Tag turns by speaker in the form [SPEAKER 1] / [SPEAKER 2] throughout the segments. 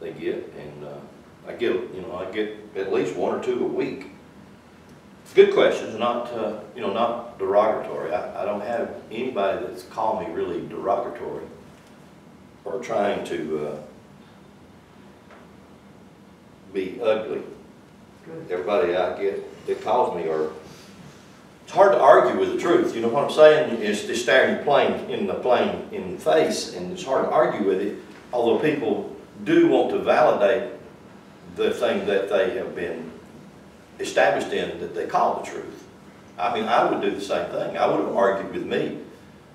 [SPEAKER 1] they get, and I get at least one or two a week. Good questions, not not derogatory. I don't have anybody that's called me really derogatory or trying to be ugly.
[SPEAKER 2] Good.
[SPEAKER 1] Everybody I get that calls me are. It's hard to argue with the truth. You know what I'm saying? It's just staring you in the face, and it's hard to argue with it. Although people do want to validate the thing that they have been established in, that they call the truth. I mean, I would do the same thing. I would have argued with me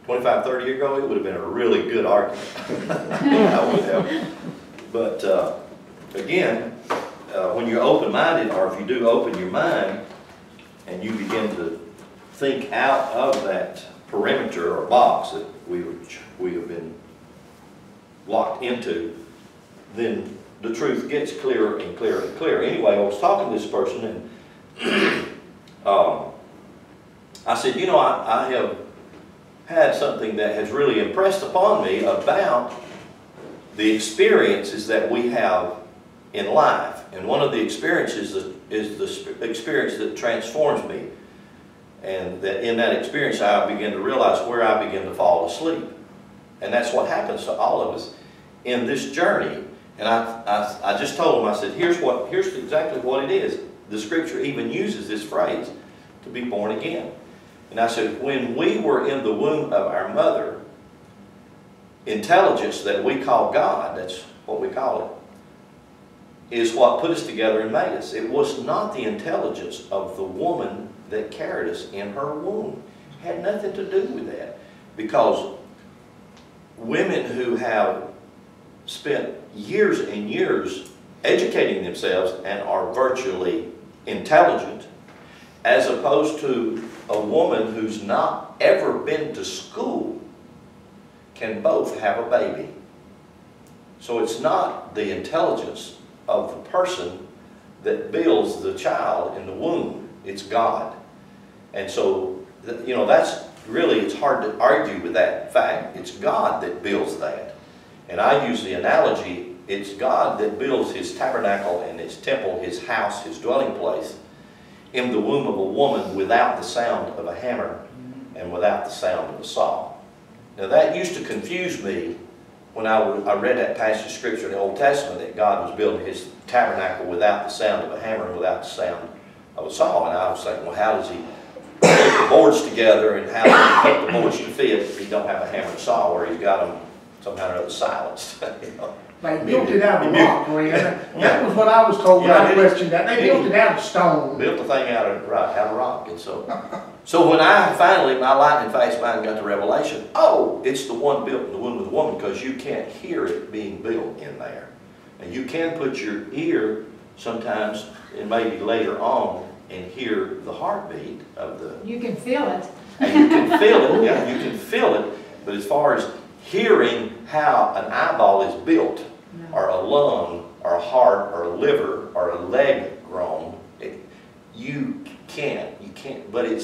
[SPEAKER 1] 25, 30 years ago. It would have been a really good argument. I would have. But again, when you're open-minded, or if you do open your mind and you begin to think out of that perimeter or box that we have been locked into, then the truth gets clearer and clearer and clearer. Anyway, I was talking to this person, and I said, you know, I have had something that has really impressed upon me about the experiences that we have in life. And one of the experiences is the experience that transforms me. And that in that experience, I begin to realize where I begin to fall asleep. And that's what happens to all of us in this journey. And I just told him, I said, here's exactly what it is. The scripture even uses this phrase, to be born again. And I said, when we were in the womb of our mother, intelligence that we call God, that's what we call it, is what put us together and made us. It was not the intelligence of the woman that carried us in her womb. It had nothing to do with that. Because women who have spent years and years educating themselves and are virtually intelligent, as opposed to a woman who's not ever been to school, can both have a baby. So it's not the intelligence of the person that builds the child in the womb. It's God. And so, you know, that's really, it's hard to argue with that fact. It's God that builds that. And I use the analogy, it's God that builds his tabernacle and his temple, his house, his dwelling place in the womb of a woman without the sound of a hammer and without the sound of a saw. Now that used to confuse me when I read that passage of scripture in the Old Testament, that God was building his tabernacle without the sound of a hammer and without the sound of a saw. And I was thinking, well, how does he put the boards together, and how does he put the boards to fit if he don't have a hammer and saw, or he's got them somehow or other silenced? You know?
[SPEAKER 2] They built it out of rock, Glenn. That was what I was told when I questioned that. They built it out of stone.
[SPEAKER 1] Built the thing out of rock. And so when I finally, my lightning-fast mind got the revelation, oh, it's the one built in the womb of the woman, because you can't hear it being built in there. And you can put your ear sometimes, and maybe later on, and hear the heartbeat of the...
[SPEAKER 3] You can feel it.
[SPEAKER 1] And you can feel it, yeah, you can feel it. But as far as hearing how an eyeball is built, or a lung, or a heart, or a liver, or a leg grown, you can't, but it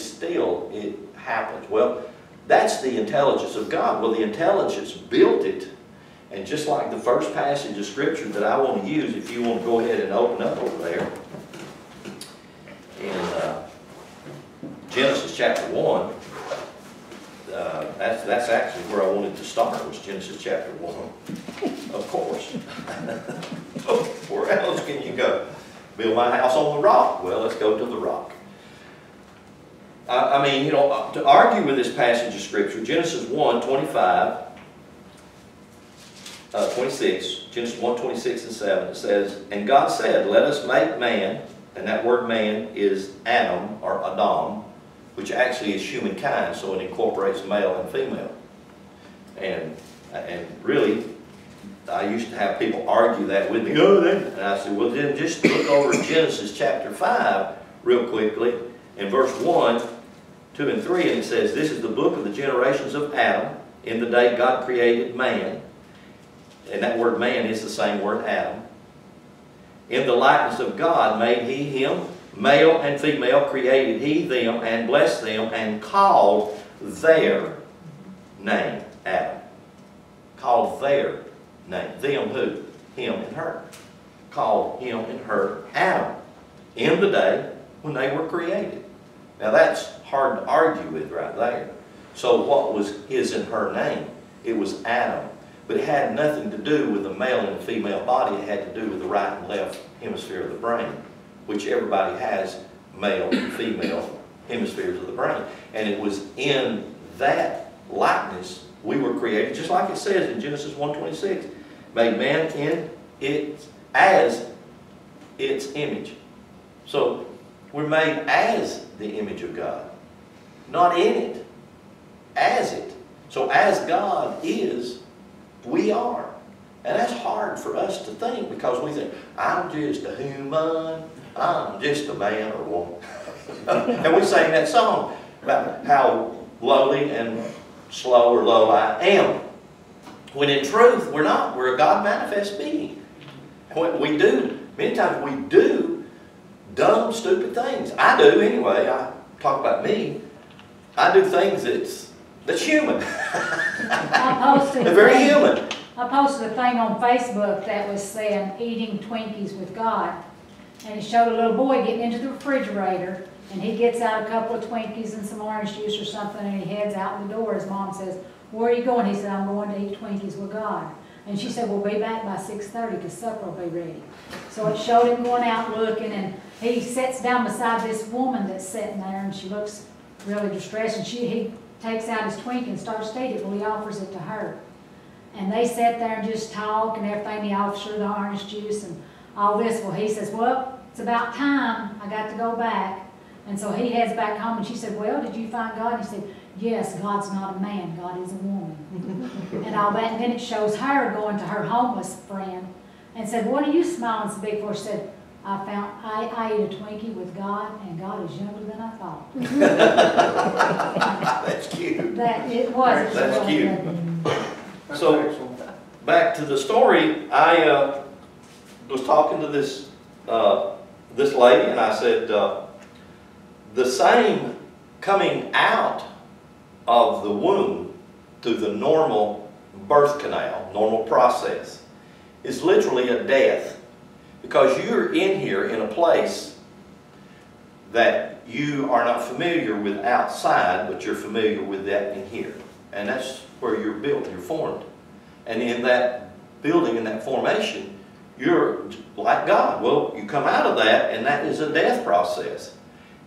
[SPEAKER 1] happens. Well, that's the intelligence of God. Well, the intelligence built it, and just like the first passage of scripture that I want to use, if you want to go ahead and open up over there, in Genesis chapter 1, that's actually where I wanted to start, was Genesis chapter 1, of course. Where else can you go? Build my house on the rock. Well, let's go to the rock. I mean, you know, to argue with this passage of scripture, Genesis 1, 25, 26, Genesis 1, 26 and 7, it says, and God said, let us make man, and that word man is Adam, or Adam, which actually is humankind, so it incorporates male and female. And really, I used to have people argue that with me. And I said, well, then just look over Genesis chapter 5 real quickly, in verse 1, 2, and 3, and it says, this is the book of the generations of Adam, in the day God created man. And that word man is the same word Adam. In the likeness of God made he him, male and female created he them, and blessed them, and called their name Adam. Called their name. Them who? him and her. Called him and her Adam in the day when they were created. Now that's hard to argue with right there. So what was his and her name? It was Adam. But it had nothing to do with the male and the female body. It had to do with the right and left hemisphere of the brain, which everybody has male and female hemispheres of the brain. And it was in that likeness we were created, just like it says in Genesis 1:26, made man in it as its image. So we're made as the image of God, not in it, as it. So as God is, we are. And that's hard for us to think, because we think, I'm just a human, I'm just a man or woman. And we sing that song about how lowly and slow or low I am. When in truth, we're not. We're a God manifest being. And we do, many times we do dumb, stupid things. I do anyway. I talk about me. I do things that's human. They're very human.
[SPEAKER 3] I posted a thing on Facebook that was saying eating Twinkies with God. And it showed a little boy getting into the refrigerator, and he gets out a couple of Twinkies and some orange juice or something, and he heads out the door. His mom says, "Where are you going?" He said, "I'm going to eat Twinkies with God." And she said, "We'll be back by 6:30 because supper will be ready." So it showed him going out looking, and he sits down beside this woman that's sitting there, and she looks really distressed, and he takes out his Twinkie and starts to eat it. Well, he offers it to her. And they sat there and just talk and everything. He offers her the orange juice and all this. Well, he says, "Well, it's about time. I got to go back." And so he heads back home, and she said, "Well, did you find God?" And he said, "Yes, God's not a man. God is a woman." And all that. And then it shows her going to her homeless friend and said, "What are you smiling so big for?" She said, I ate a Twinkie with God, and God is younger than I thought."
[SPEAKER 1] That's cute.
[SPEAKER 3] That it was.
[SPEAKER 1] That's cute. So, back to the story, I was talking to this lady, and I said, the same coming out of the womb through the normal birth canal, normal process, is literally a death. Because you're in here in a place that you are not familiar with outside, but you're familiar with that in here. And that's where you're built, you're formed. And in that building, in that formation, you're like God. Well, you come out of that, and that is a death process.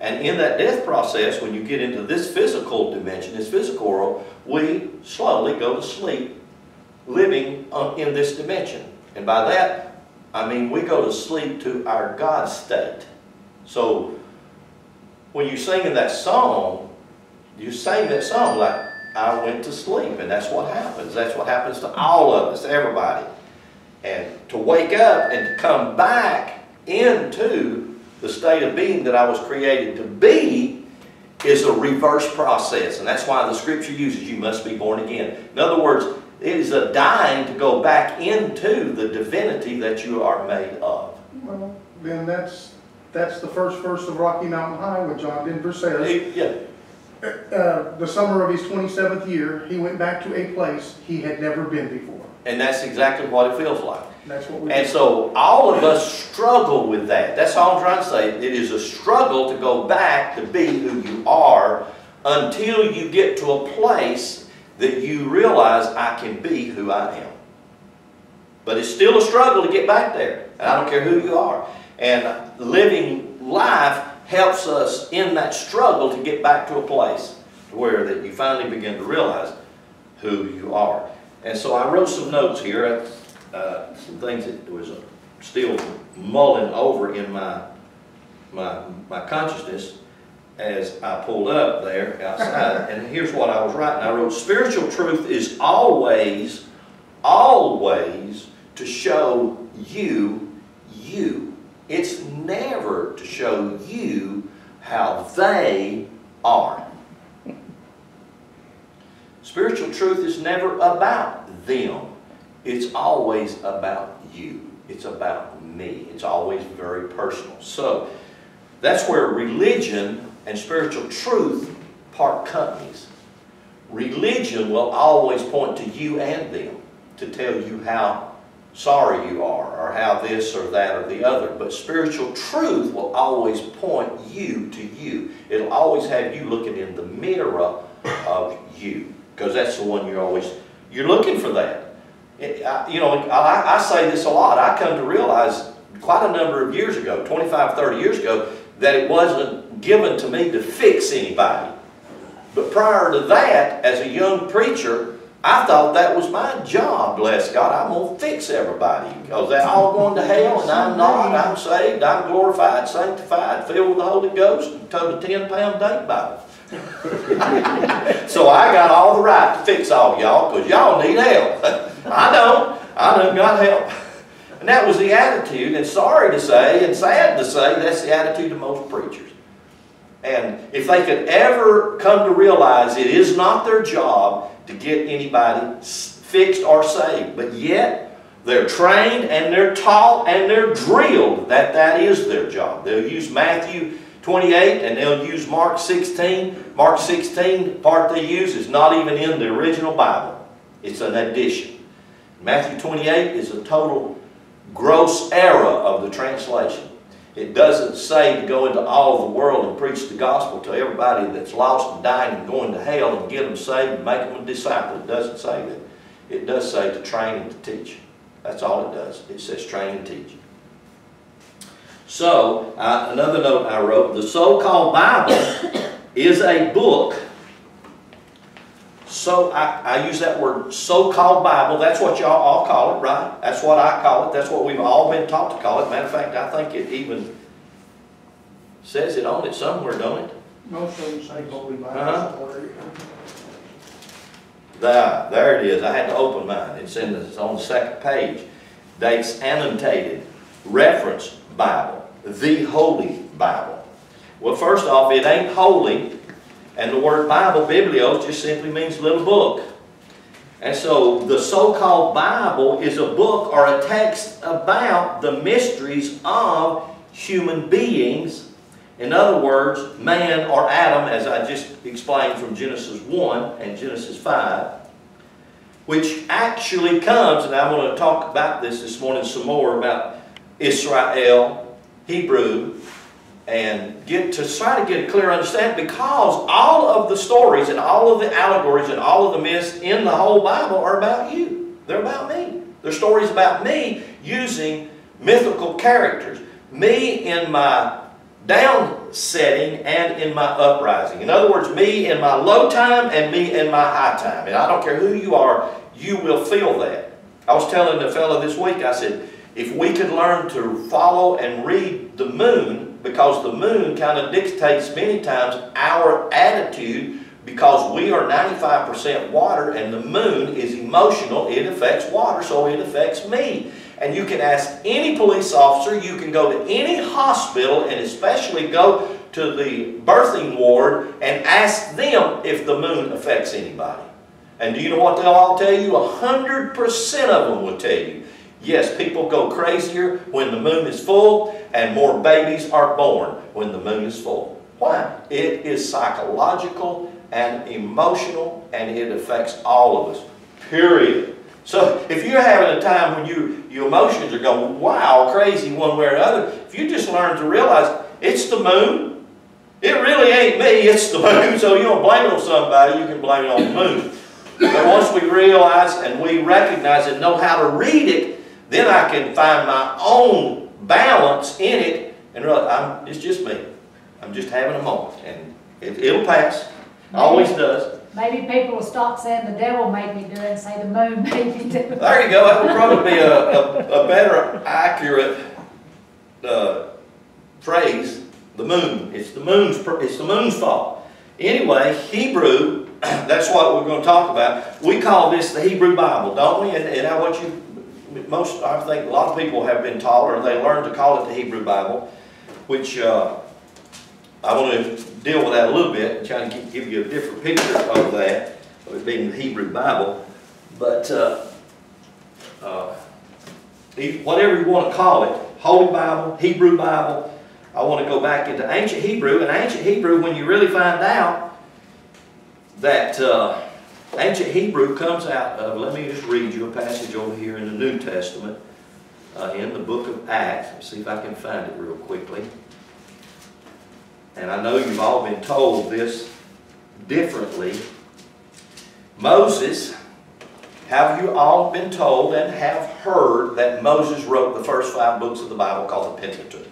[SPEAKER 1] And in that death process, when you get into this physical dimension, this physical world, we slowly go to sleep living in this dimension. And by that, I mean we go to sleep to our God state. So when you sing in that song, you sing that song like, I went to sleep, and that's what happens. That's what happens to all of us, everybody. And to wake up and to come back into the state of being that I was created to be is a reverse process. And that's why the scripture uses, you must be born again. In other words, it is a dying to go back into the divinity that you are made of.
[SPEAKER 2] Well, then that's the first verse of Rocky Mountain High, when John Denver says,
[SPEAKER 1] Yeah.
[SPEAKER 2] The summer of his 27th year, he went back to a place he had never been before.
[SPEAKER 1] And that's exactly what it feels like.
[SPEAKER 2] That's what we
[SPEAKER 1] And
[SPEAKER 2] do.
[SPEAKER 1] so all of us struggle with that. That's all I'm trying to say. It is a struggle to go back to be who you are until you get to a place that you realize I can be who I am. But it's still a struggle to get back there. And I don't care who you are. And living life helps us in that struggle to get back to a place where that you finally begin to realize who you are. And so I wrote some notes here, some things that was still mulling over in my consciousness as I pulled up there outside. And here's what I was writing. I wrote, spiritual truth is always to show you. It's never to show you how they are. Spiritual truth is never about them. It's always about you. It's about me. It's always very personal. So that's where religion and spiritual truth part companies. Religion will always point to you and them to tell you how sorry you are, or how this or that or the other. But spiritual truth will always point you to you. It'll always have you looking in the mirror of you, because that's the one you're looking for that. I say this a lot. I come to realize quite a number of years ago, 25, 30 years ago, that it wasn't given to me to fix anybody. But prior to that, as a young preacher, I thought that was my job, bless God. I'm going to fix everybody, because they're all going to hell, and I'm not. I'm saved, I'm glorified, sanctified, filled with the Holy Ghost, and told a 10-pound date Bible. So I got all the right to fix all y'all, because y'all need help. I don't. I done got help. And that was the attitude, and sorry to say, and sad to say, that's the attitude of most preachers. And if they could ever come to realize it is not their job to get anybody fixed or saved, but yet they're trained and they're taught and they're drilled that that is their job. They'll use Matthew 28 and they'll use Mark 16. Mark 16, part they use is not even in the original Bible. It's an addition. Matthew 28 is a total gross error of the translation. It doesn't say to go into all of the world and preach the gospel to everybody that's lost and dying and going to hell and get them saved and make them a disciple. It doesn't say that. It does say to train and to teach. That's all it does. It says train and teach. So, another note I wrote, the so-called Bible is a book. So, I use that word so-called Bible. That's what y'all all call it, right? That's what I call it. That's what we've all been taught to call it. Matter of fact, I think it even says it on it somewhere, don't it?
[SPEAKER 2] Most of them say Holy Bible.
[SPEAKER 1] There it is. I had to open mine. It's on the second page. Dates annotated. Reference Bible. The Holy Bible. Well, first off, it ain't holy. And the word Bible, biblios, just simply means little book. And so the so-called Bible is a book or a text about the mysteries of human beings. In other words, man or Adam, as I just explained from Genesis 1 and Genesis 5, which actually comes, and I'm going to talk about this morning some more, about Israel, Hebrew, and try to get a clear understanding, because all of the stories and all of the allegories and all of the myths in the whole Bible are about you. They're about me. They're stories about me using mythical characters. Me in my down setting and in my uprising. In other words, me in my low time and me in my high time. And I don't care who you are, you will feel that. I was telling the fellow this week, I said, if we could learn to follow and read the moon, because the moon kind of dictates many times our attitude, because we are 95% water and the moon is emotional. It affects water, so it affects me. And you can ask any police officer, you can go to any hospital, and especially go to the birthing ward and ask them if the moon affects anybody. And do you know what they'll all tell you? 100% of them will tell you. Yes, people go crazier when the moon is full, and more babies are born when the moon is full. Why? It is psychological and emotional, and it affects all of us, period. So if you're having a time when your emotions are going, wow, crazy one way or another, if you just learn to realize it's the moon, it really ain't me, it's the moon. So you don't blame it on somebody, you can blame it on the moon. But once we realize and we recognize and know how to read it, then I can find my own balance in it and realize it's just me. I'm just having a moment, and it'll pass. Always does.
[SPEAKER 3] Maybe people will stop saying the devil made me do it and say the moon made me do it.
[SPEAKER 1] There you go. That would probably be a better, accurate phrase. The moon. It's the moon's fault. Anyway, Hebrew. That's what we're going to talk about. We call this the Hebrew Bible, don't we? And what I think a lot of people have been taught, or they learned to call it the Hebrew Bible, which I want to deal with that a little bit and try to give you a different picture of that, of it being the Hebrew Bible. But whatever you want to call it, Holy Bible, Hebrew Bible, I want to go back into ancient Hebrew. And ancient Hebrew, when you really find out that Ancient Hebrew comes out of, let me just read you a passage over here in the New Testament, in the book of Acts. Let's see if I can find it real quickly. And I know you've all been told this differently. Moses, have you all been told and have heard that Moses wrote the first 5 books of the Bible called the Pentateuch?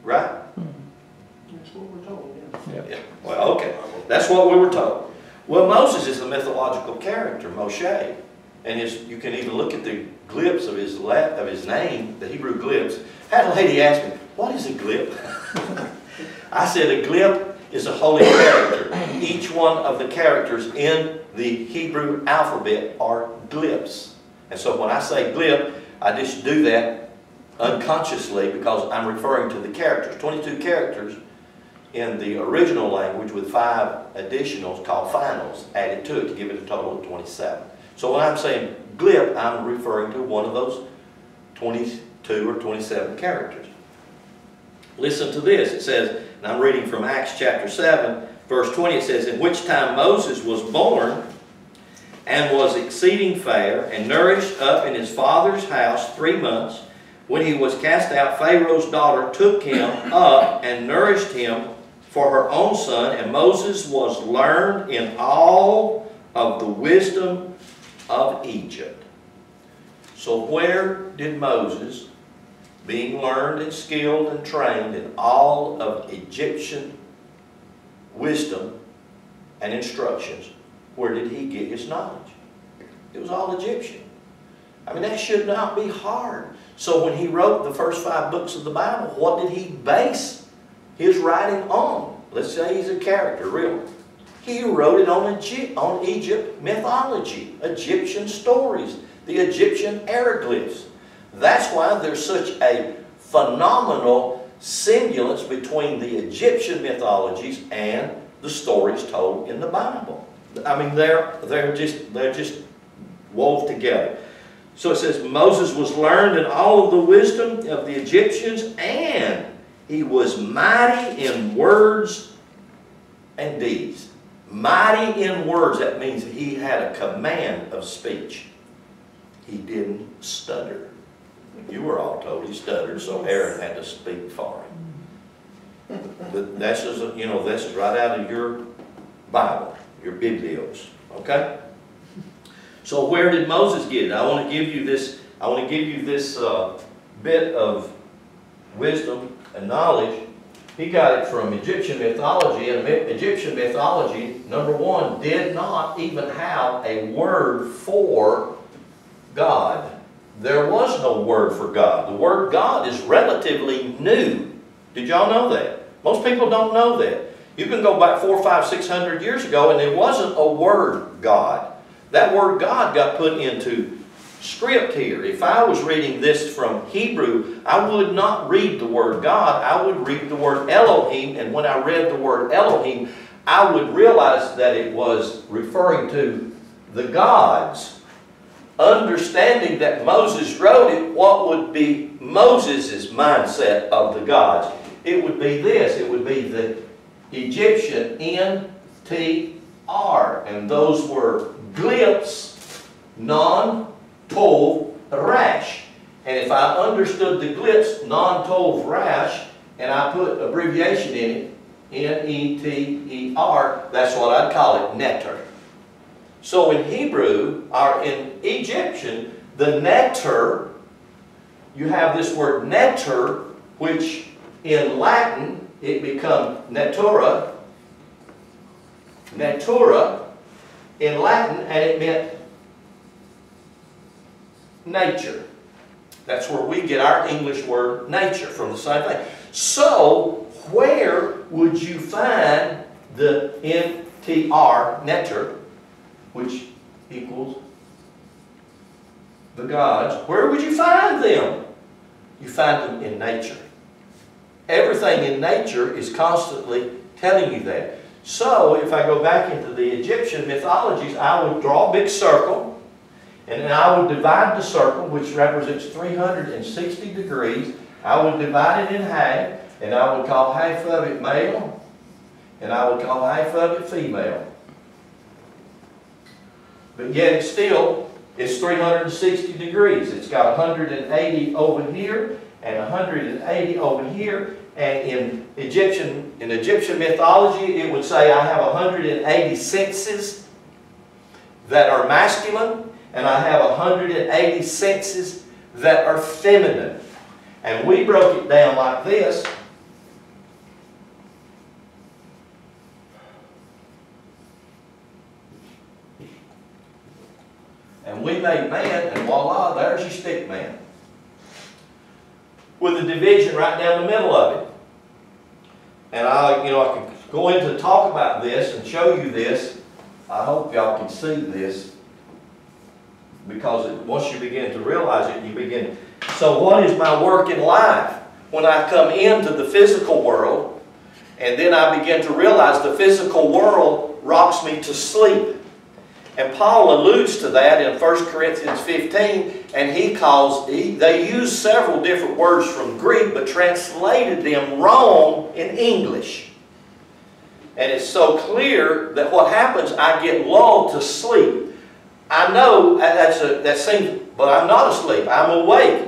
[SPEAKER 1] Right?
[SPEAKER 2] That's what we're told, yeah.
[SPEAKER 1] Yeah. Well, okay. That's what we were told. Well, Moses is a mythological character, Moshe. And you can even look at the glyphs of his name, the Hebrew glyphs. I had a lady ask me, what is a glyph? I said a glyph is a holy character. Each one of the characters in the Hebrew alphabet are glyphs. And so when I say glyph, I just do that unconsciously because I'm referring to the characters. 22 characters in the original language with 5 additionals called finals added to it to give it a total of 27. So when I'm saying glyph, I'm referring to one of those 22 or 27 characters. Listen to this. It says, and I'm reading from Acts chapter 7, verse 20. It says, in which time Moses was born and was exceeding fair and nourished up in his father's house 3 months. When he was cast out, Pharaoh's daughter took him up and nourished him for her own son. And Moses was learned in all of the wisdom of Egypt. So where did Moses, being learned and skilled and trained in all of Egyptian wisdom and instructions, where did he get his knowledge? It was all Egyptian. I mean, that should not be hard. So when he wrote the first 5 books of the Bible, what did he base his writing on? Let's say he's a character, really. He wrote it on Egypt mythology, Egyptian stories, the Egyptian hieroglyphs. That's why there's such a phenomenal semblance between the Egyptian mythologies and the stories told in the Bible. I mean, they're just wove together. So it says Moses was learned in all of the wisdom of the Egyptians, and he was mighty in words and deeds. Mighty in words, that means he had a command of speech. He didn't stutter. You were all told he stuttered, so Aaron had to speak for him. But this is right out of your Bible, your Biblios. Okay? So where did Moses get it? I want to give you this bit of wisdom and knowledge. He got it from Egyptian mythology, and Egyptian mythology, number one, did not even have a word for God. There was no word for God. The word God is relatively new. Did y'all know that? Most people don't know that. You can go back 400, 500, 600 years ago, and there wasn't a word God. That word God got put into script here. If I was reading this from Hebrew, I would not read the word God. I would read the word Elohim, and when I read the word Elohim, I would realize that it was referring to the gods. Understanding that Moses wrote it, what would be Moses' mindset of the gods? It would be this. It would be the Egyptian N-T-R, and those were glyphs, non-tov rash. And if I understood the glyphs, non-tov rash, and I put abbreviation in it, N-E-T-E-R, that's what I'd call it, netter. So in Hebrew, or in Egyptian, the netter, you have this word netter, which in Latin, it becomes natura. Natura in Latin, and it meant nature. That's where we get our English word nature from, the same thing. So, where would you find the NTR, netter, which equals the gods? Where would you find them? You find them in nature. Everything in nature is constantly telling you that. So, if I go back into the Egyptian mythologies, I would draw a big circle, and then I would divide the circle, which represents 360 degrees. I would divide it in half, and I would call half of it male, and I would call half of it female. But yet it's 360 degrees. It's got 180 over here and 180 over here. And in Egyptian mythology, it would say I have 180 senses that are masculine, and I have 180 senses that are feminine. And we broke it down like this. And we made man, and voila, there's your stick man. With a division right down the middle of it. And I can go into talk about this and show you this. I hope y'all can see this. Because once you begin to realize it, you begin. So what is my work in life? When I come into the physical world, and then I begin to realize the physical world rocks me to sleep. And Paul alludes to that in 1 Corinthians 15, and they use several different words from Greek, but translated them wrong in English. And it's so clear that what happens, I get lulled to sleep. I know that seems, but I'm not asleep. I'm awake.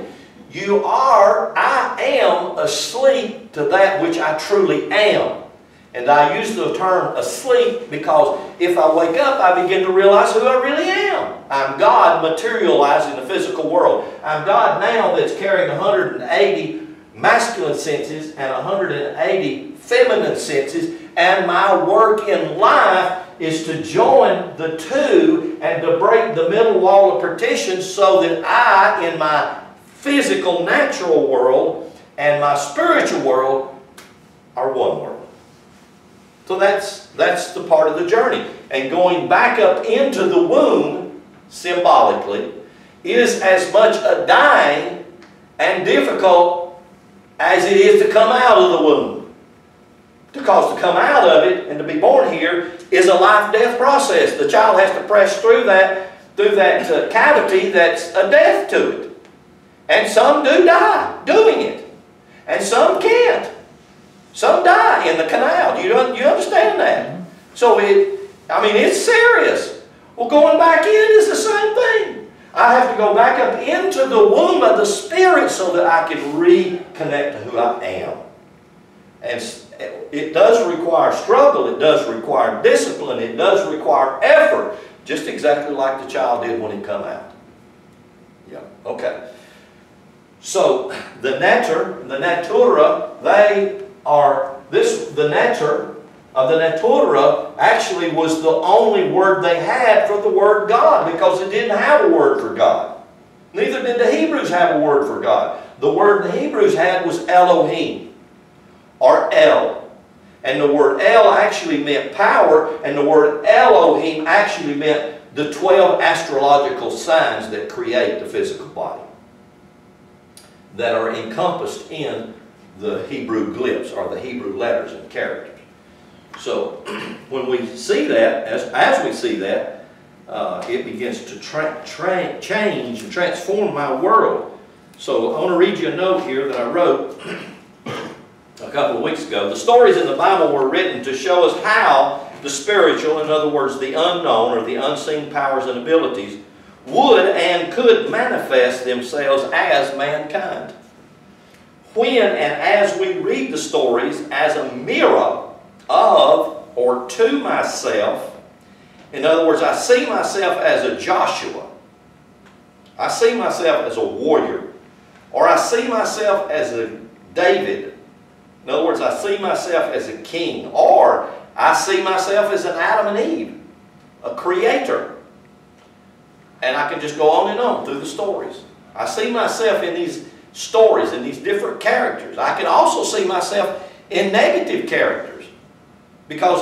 [SPEAKER 1] I am asleep to that which I truly am. And I use the term asleep because if I wake up, I begin to realize who I really am. I'm God materialized in the physical world. I'm God now that's carrying 180 masculine senses and 180 feminine senses. And my work in life is to join the two and to break the middle wall of partition so that I, in my physical, natural world and my spiritual world, are one world. So that's the part of the journey. And going back up into the womb, symbolically, is as much a dying and difficult as it is to come out of the womb. Because to come out of it and to be born here is a life-death process. The child has to press through that cavity that's a death to it. And some do die doing it. And some can't. Some die in the canal. Do you understand that? So it's serious. Well, going back in is the same thing. I have to go back up into the womb of the Spirit so that I can reconnect to who I am. And it does require struggle. It does require discipline. It does require effort. Just exactly like the child did when he come out. Yeah. Okay. So the netter, the natura, the netter of the natura actually was the only word they had for the word God, because it didn't have a word for God. Neither did the Hebrews have a word for God. The word the Hebrews had was Elohim, or El. And the word El actually meant power, and the word Elohim actually meant the 12 astrological signs that create the physical body, that are encompassed in the Hebrew glyphs, or the Hebrew letters and characters. So when we see that, as we see that, it begins to change and transform my world. So I want to read you a note here that I wrote a couple of weeks ago. The stories in the Bible were written to show us how the spiritual, in other words, the unknown or the unseen powers and abilities, would and could manifest themselves as mankind. When and as we read the stories as a mirror of or to myself, in other words, I see myself as a Joshua, I see myself as a warrior, or I see myself as a David. In other words, I see myself as a king, or I see myself as an Adam and Eve, a creator. And I can just go on and on through the stories. I see myself in these stories, in these different characters. I can also see myself in negative characters, because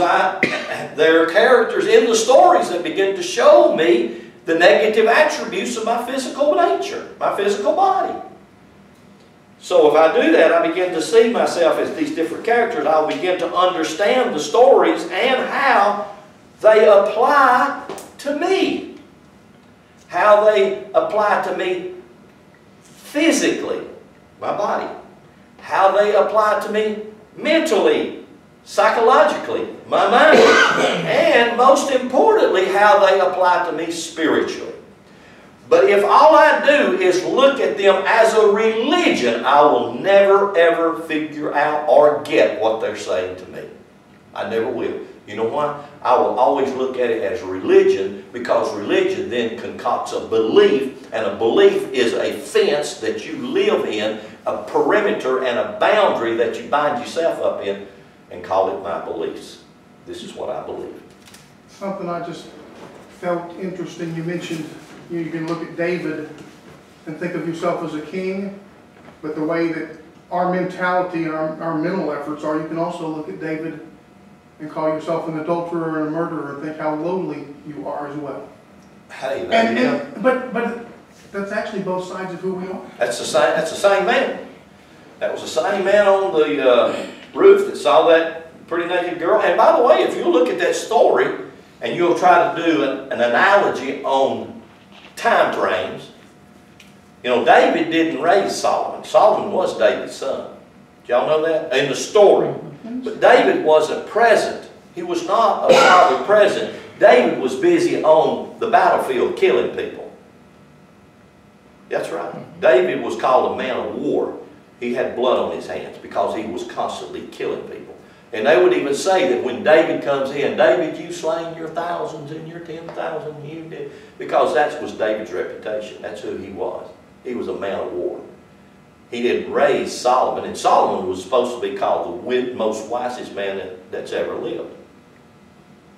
[SPEAKER 1] there are characters in the stories that begin to show me the negative attributes of my physical nature, my physical body. So if I do that, I begin to see myself as these different characters. I'll begin to understand the stories and how they apply to me. How they apply to me physically, my body. How they apply to me mentally, psychologically, my mind, and most importantly, how they apply to me spiritually. But if all I do is look at them as a religion, I will never ever figure out or get what they're saying to me. I never will. You know why? I will always look at it as religion, because religion then concocts a belief, and a belief is a fence that you live in, a perimeter and a boundary that you bind yourself up in, and call it my beliefs. This is what I believe.
[SPEAKER 2] Something I just felt interesting, you mentioned you can look at David and think of yourself as a king, but the way that our mentality and our mental efforts are, you can also look at David and call yourself an adulterer and a murderer and think how lowly you are as well.
[SPEAKER 1] Hey,
[SPEAKER 2] But that's actually both sides of who we are.
[SPEAKER 1] That's the same man. That was the same man on the roof that saw that pretty naked girl. And by the way, if you look at that story and you'll try to do an analogy on time frames, you know, David didn't raise Solomon. Solomon was David's son. Did y'all know that? In the story. But David wasn't present. He was not a father present. David was busy on the battlefield killing people. That's right. David was called a man of war. He had blood on his hands because he was constantly killing people. And they would even say that when David comes in, David, you slain your thousands and your 10,000, you did. Because that was David's reputation. That's who he was. He was a man of war. He didn't raise Solomon, and Solomon was supposed to be called the most wisest man that's ever lived.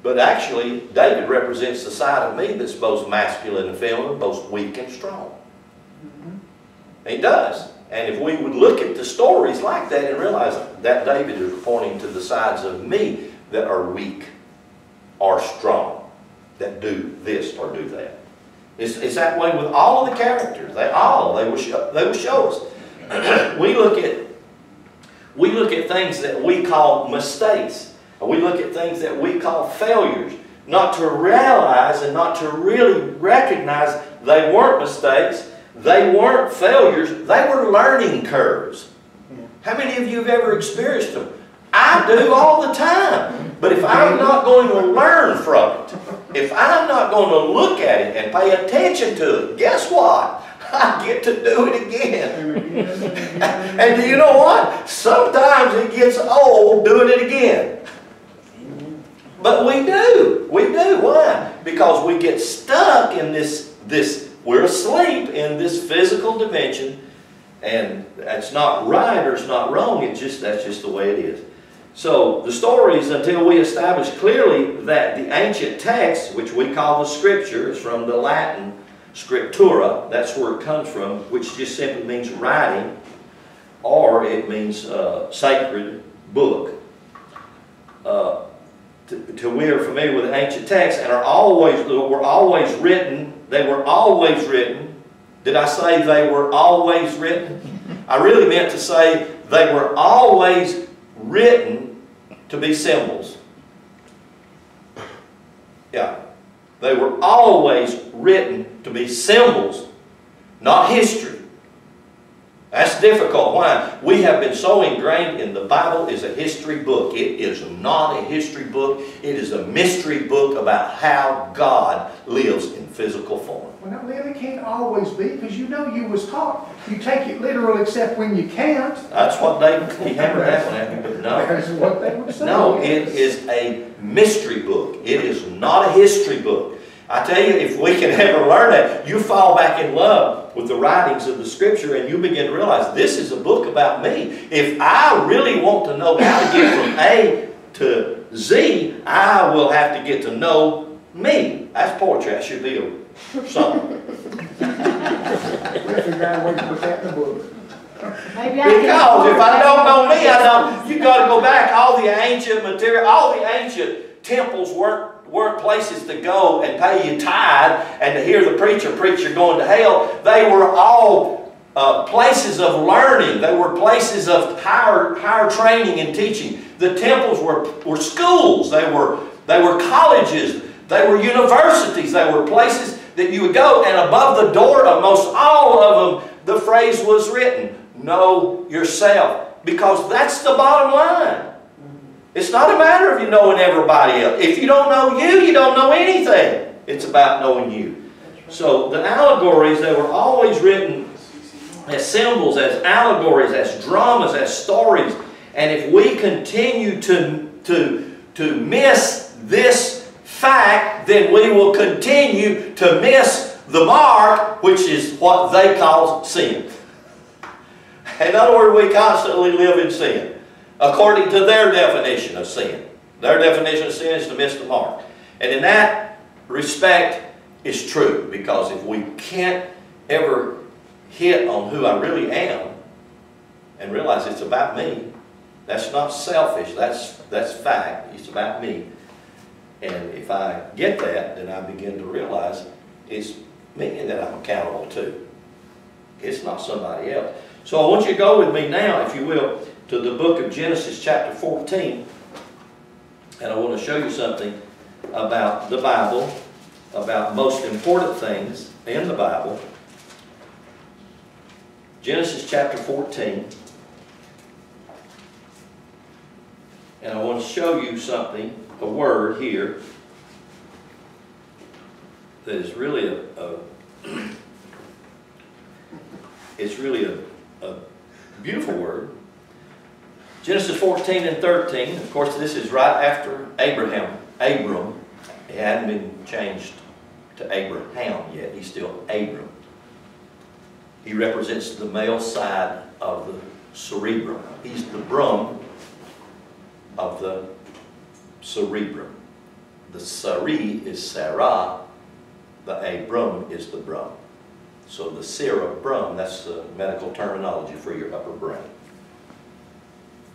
[SPEAKER 1] But actually, David represents the side of me that's both masculine and feminine, both weak and strong. He does. And if we would look at the stories like that and realize that David is pointing to the sides of me that are weak or strong, that do this or do that. It's that way with all of the characters. They will show us. We look at things that we call mistakes. We look at things that we call failures, not to realize and not to really recognize they weren't mistakes, they weren't failures, they were learning curves. How many of you have ever experienced them? I do all the time. But if I'm not going to learn from it, if I'm not going to look at it and pay attention to it, guess what? I get to do it again. And do you know what? Sometimes it gets old doing it again. But we do. We do. Why? Because we get stuck in this we're asleep in this physical dimension, and that's not right or it's not wrong. That's just the way it is. So the stories, until we establish clearly that the ancient text, which we call the Scripture, is from the Latin scriptura, that's where it comes from, which just simply means writing, or it means sacred book. Till we are familiar with the ancient texts and were always written. They were always written. Did I say they were always written? I really meant to say they were always written to be symbols. Yeah. They were always written to be symbols, not history. That's difficult. Why? We have been so ingrained in the Bible is a history book. It is not a history book. It is a mystery book about how God lives in physical form.
[SPEAKER 2] Well, now, Lynn, it can't always be, because you know you was taught you take it literal except when you can't.
[SPEAKER 1] That's what he hammered that one at me, but no.
[SPEAKER 2] That's what they would say.
[SPEAKER 1] No, it is a mystery book. It is not a history book. I tell you, if we can ever learn that, you fall back in love with the writings of the Scripture and you begin to realize this is a book about me. If I really want to know how to get from A to Z, I will have to get to know me. That's poetry. That should be a something.
[SPEAKER 2] We'll figure out a way to put that in the book.
[SPEAKER 1] Because if I don't know me, I don't. You've got to go back. All the ancient material, all the ancient temples weren't places to go and pay you tithe and to hear the preacher preach you're going to hell. They were all places of learning. They were places of higher training and teaching. The temples were schools. They were colleges. They were universities. They were places that you would go, and above the door of most all of them, the phrase was written, know yourself. Because that's the bottom line. It's not a matter of you knowing everybody else. If you don't know you, you don't know anything. It's about knowing you. So the allegories, they were always written as symbols, as allegories, as dramas, as stories. And if we continue to miss this fact, then we will continue to miss the mark, which is what they call sin. In other words, we constantly live in sin, according to their definition of sin. Their definition of sin is to miss the mark. And in that respect, it's true, because if we can't ever hit on who I really am and realize it's about me, that's not selfish, that's fact, it's about me. And if I get that, then I begin to realize it's me that I'm accountable to. It's not somebody else. So I want you to go with me now, if you will, to the book of Genesis chapter 14. And I want to show you something about the Bible, about most important things in the Bible. Genesis chapter 14. And I want to show you something, a word here, that is really it's really a beautiful word. Genesis 14 and 13, of course this is right after Abram. It hadn't been changed to Abraham yet, he's still Abram. He represents the male side of the cerebrum. He's the brum of the cerebrum. The Sari is Sarah, the Abram is the brum. So the cerebrum, that's the medical terminology for your upper brain.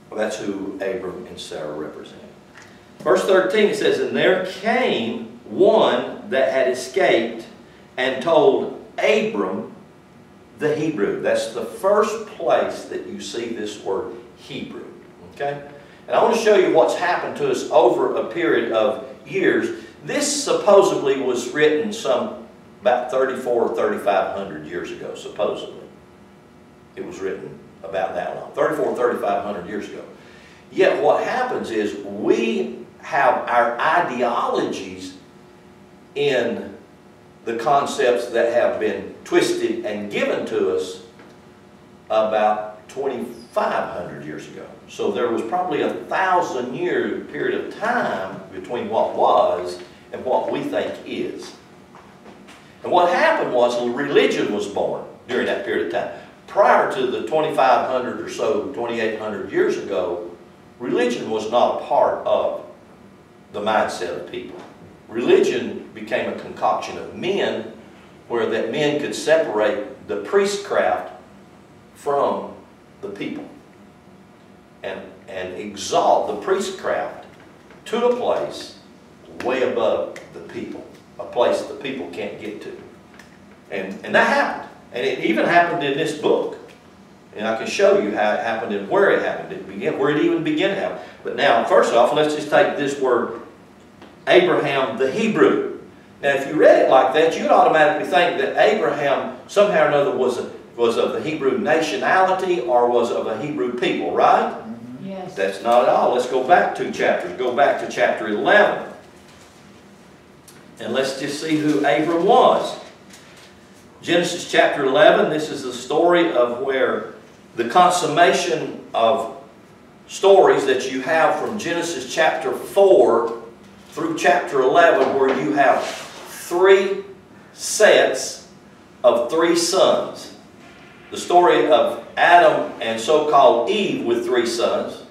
[SPEAKER 1] Well, that's who Abram and Sarah represent. Verse 13, it says, "And there came one that had escaped and told Abram the Hebrew." That's the first place that you see this word Hebrew. Okay? And I want to show you what's happened to us over a period of years. This supposedly was written about 3,400 or 3,500 years ago, supposedly. It was written about that long, 3,400 or 3,500 years ago. Yet what happens is we have our ideologies in the concepts that have been twisted and given to us about 2,500 years ago. So there was probably a 1,000-year period of time between what was and what we think is. And what happened was religion was born during that period of time. Prior to the 2,500 or so, 2,800 years ago, religion was not a part of the mindset of people. Religion became a concoction of men, where that men could separate the priestcraft from the people and exalt the priestcraft to a place way above the people, a place the people can't get to. And that happened. And it even happened in this book. And I can show you how it happened and where it happened. Where it even began to happen. But now, first off, let's just take this word, Abraham the Hebrew. Now, if you read it like that, you'd automatically think that Abraham somehow or another was of the Hebrew nationality or was of a Hebrew people, right?
[SPEAKER 3] Yes.
[SPEAKER 1] That's not at all. Let's go back 2 chapters. Go back to chapter 11. And let's just see who Abram was. Genesis chapter 11, this is the story of where the consummation of stories that you have from Genesis chapter 4 through chapter 11, where you have 3 sets of 3 sons. The story of Adam and so-called Eve with 3 sons.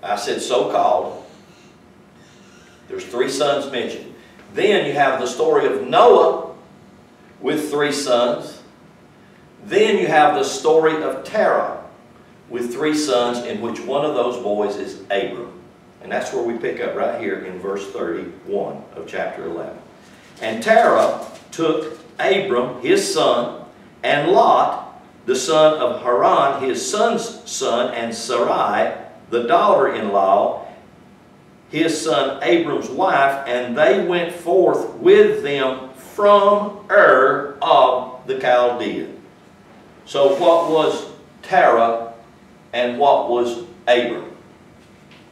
[SPEAKER 1] I said so-called. There's 3 sons mentioned. Then you have the story of Noah with 3 sons. Then you have the story of Terah with 3 sons, in which one of those boys is Abram. And that's where we pick up right here in verse 31 of chapter 11. "And Terah took Abram, his son, and Lot, the son of Haran, his son's son, and Sarai, the daughter-in-law, his son Abram's wife, and they went forth with them from Ur of the Chaldeans." So what was Terah and what was Abram?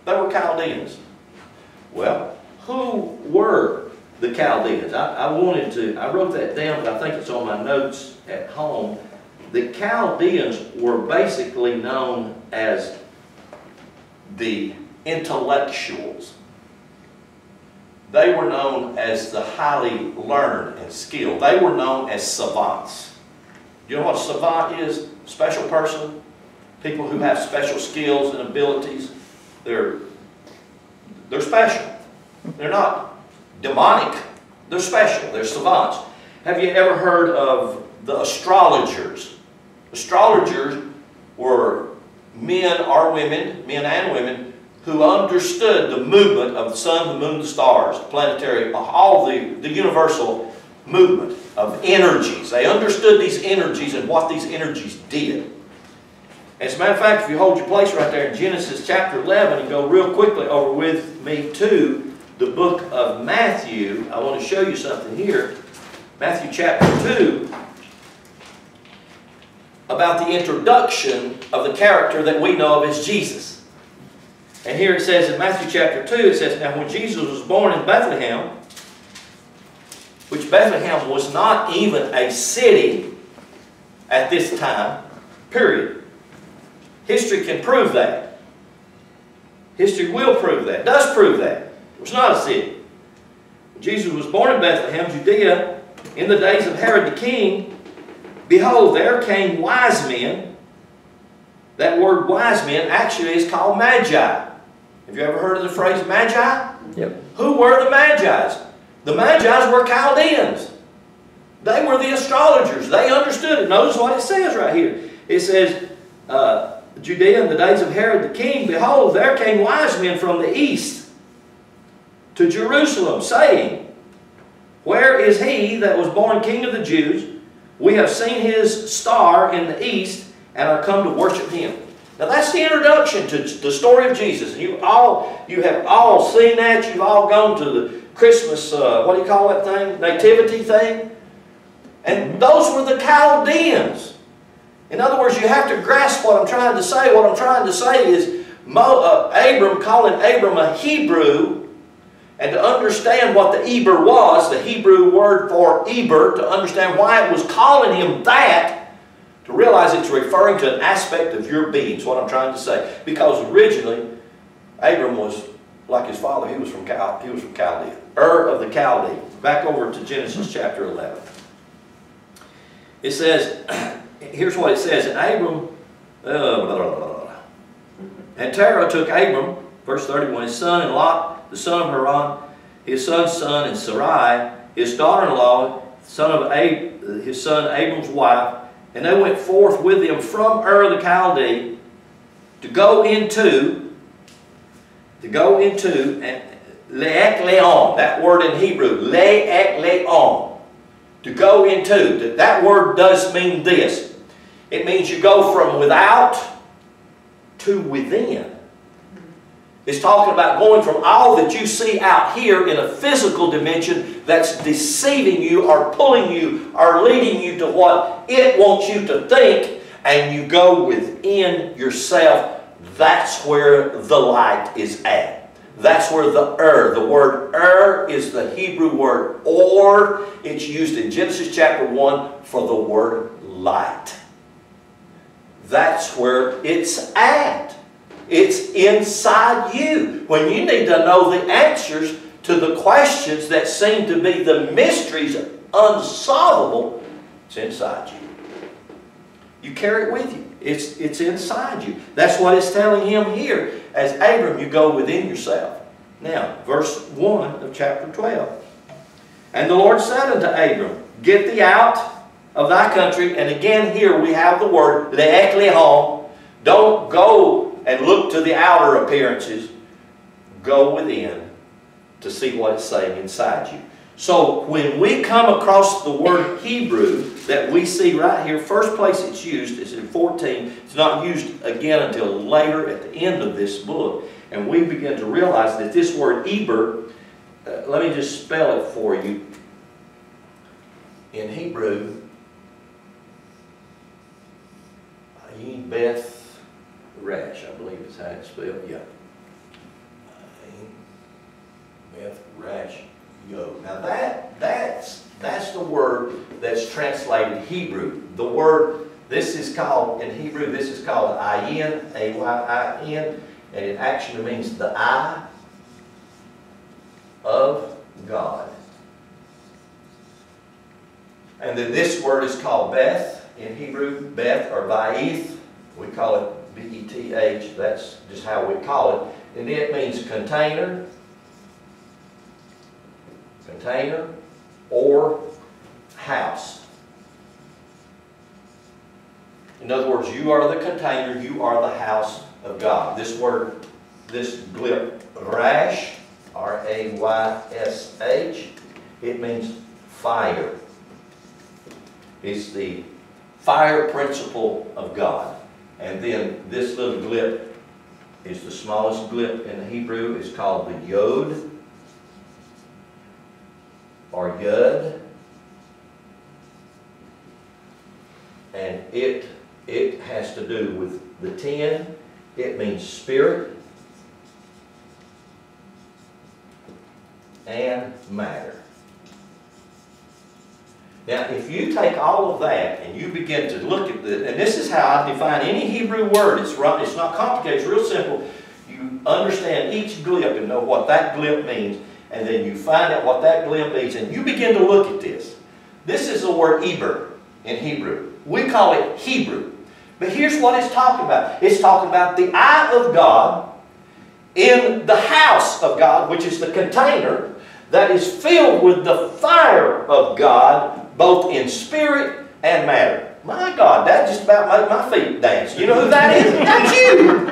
[SPEAKER 1] They were Chaldeans. Well, who were the Chaldeans? I wrote that down, but I think it's on my notes at home. The Chaldeans were basically known as the intellectuals. They were known as the highly learned and skilled. They were known as savants. You know what a savant is? Special person. People who have special skills and abilities. They're special. They're not demonic. They're special. They're savants. Have you ever heard of the astrologers? Astrologers were men or women, men and women, who understood the movement of the sun, the moon, the stars, the planetary, all the universal movement of energies. They understood these energies and what these energies did. As a matter of fact, if you hold your place right there in Genesis chapter 11 and go real quickly over with me to the book of Matthew, I want to show you something here. Matthew chapter 2, about the introduction of the character that we know of as Jesus. And here it says in Matthew chapter 2, it says, "Now when Jesus was born in Bethlehem," which Bethlehem was not even a city at this time, period. History can prove that. History will prove that, does prove that. It was not a city. Jesus was born in Bethlehem, Judea, in the days of Herod the king. Behold, there came wise men. That word wise men actually is called magi. Have you ever heard of the phrase magi?
[SPEAKER 4] Yep.
[SPEAKER 1] Who were the magi's? The magi's were Chaldeans. They were the astrologers. They understood it. Notice what it says right here. It says, Judea in the days of Herod the king, behold, there came wise men from the east to Jerusalem, saying, Where is he that was born King of the Jews? We have seen his star in the east and are come to worship him. Now that's the introduction to the story of Jesus. You have all seen that. You've all gone to the Christmas, what do you call that thing? Nativity thing. And those were the Chaldeans. In other words, you have to grasp what I'm trying to say. What I'm trying to say is Abram, calling Abram a Hebrew, and to understand what the Eber was, the Hebrew word for Eber, to understand why it was calling him that, to realize it's referring to an aspect of your being, is what I'm trying to say. Because originally, Abram was like his father. He was from Chaldea. Ur of the Chaldees. Back over to Genesis chapter 11. It says, here's what it says. And Abram, and Terah took Abram, verse 31, his son, and Lot, the son of Haran, his son's son, and Sarai, his daughter-in-law, his son Abram's wife, and they went forth with him from Ur the Chaldee to go into and Le'ek Leon, that word in Hebrew, Le'ek Leon, to go into. That word does mean this. It means you go from without to within. It's talking about going from all that you see out here in a physical dimension that's deceiving you or pulling you or leading you to what it wants you to think, and you go within yourself. That's where the light is at. That's where the word is the Hebrew word or. It's used in Genesis chapter 1 for the word light. That's where it's at. It's inside you. When you need to know the answers to the questions that seem to be the mysteries unsolvable, it's inside you. You carry it with you. It's inside you. That's what it's telling him here. As Abram, you go within yourself. Now, verse 1 of chapter 12. And the Lord said unto Abram, Get thee out of thy country. And again here we have the word Le'ek Lehom. Don't go and look to the outer appearances. Go within to see what it's saying inside you. So when we come across the word Hebrew that we see right here, first place it's used is in 14. It's not used again until later at the end of this book. And we begin to realize that this word Eber, let me just spell it for you. In Hebrew, Beth Rash, I believe is how it's spelled. Yeah. Now that's the word that's translated Hebrew. The word, this is called, in Hebrew, this is called ayin, A-Y-I-N, and it actually means the eye of God. And then this word is called Beth in Hebrew, Beth or Ba'ith. We call it B-E-T-H. That's just how we call it. And it means container, or house. In other words, you are the container, you are the house of God. This word, this glip, rash, R-A-Y-S-H, it means fire. It's the fire principle of God. And then this little glip is the smallest glip in the Hebrew. It's called the yod, or yud. And it has to do with the 10. It means spirit and matter. Now, if you take all of that and you begin to look at the, and this is how I define any Hebrew word. It's not complicated, it's real simple. You understand each glip and know what that glip means, and then you find out what that glip means, and you begin to look at this. This is the word Eber in Hebrew. We call it Hebrew. But here's what it's talking about. It's talking about the eye of God in the house of God, which is the container that is filled with the fire of God, both in spirit and matter. My God, that just about made my feet dance. You know who that is? That's you!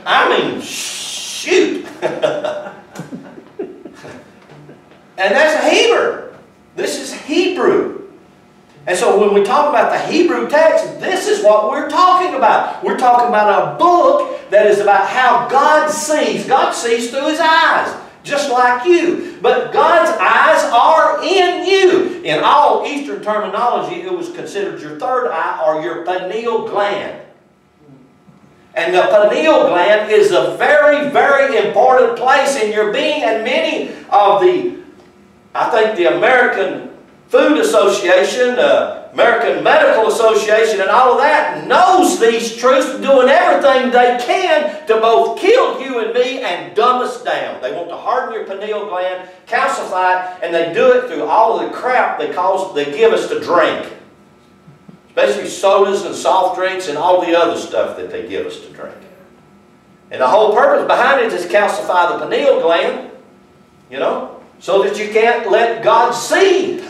[SPEAKER 1] I mean, shoot! And that's Hebrew. This is Hebrew. And so when we talk about the Hebrew text, this is what we're talking about. We're talking about a book that is about how God sees. God sees through His eyes, just like you. But God's eyes are in you. In all Eastern terminology, it was considered your third eye or your pineal gland. And the pineal gland is a very, very important place in your being. And many of the, I think the American Food Association, American Medical Association, and all of that knows these truths, doing everything they can to both kill you and me and dumb us down. They want to harden your pineal gland, calcify it, and they do it through all of the crap they give us to drink. Especially sodas and soft drinks and all the other stuff that they give us to drink. And the whole purpose behind it is calcify the pineal gland, you know, so that you can't let God see.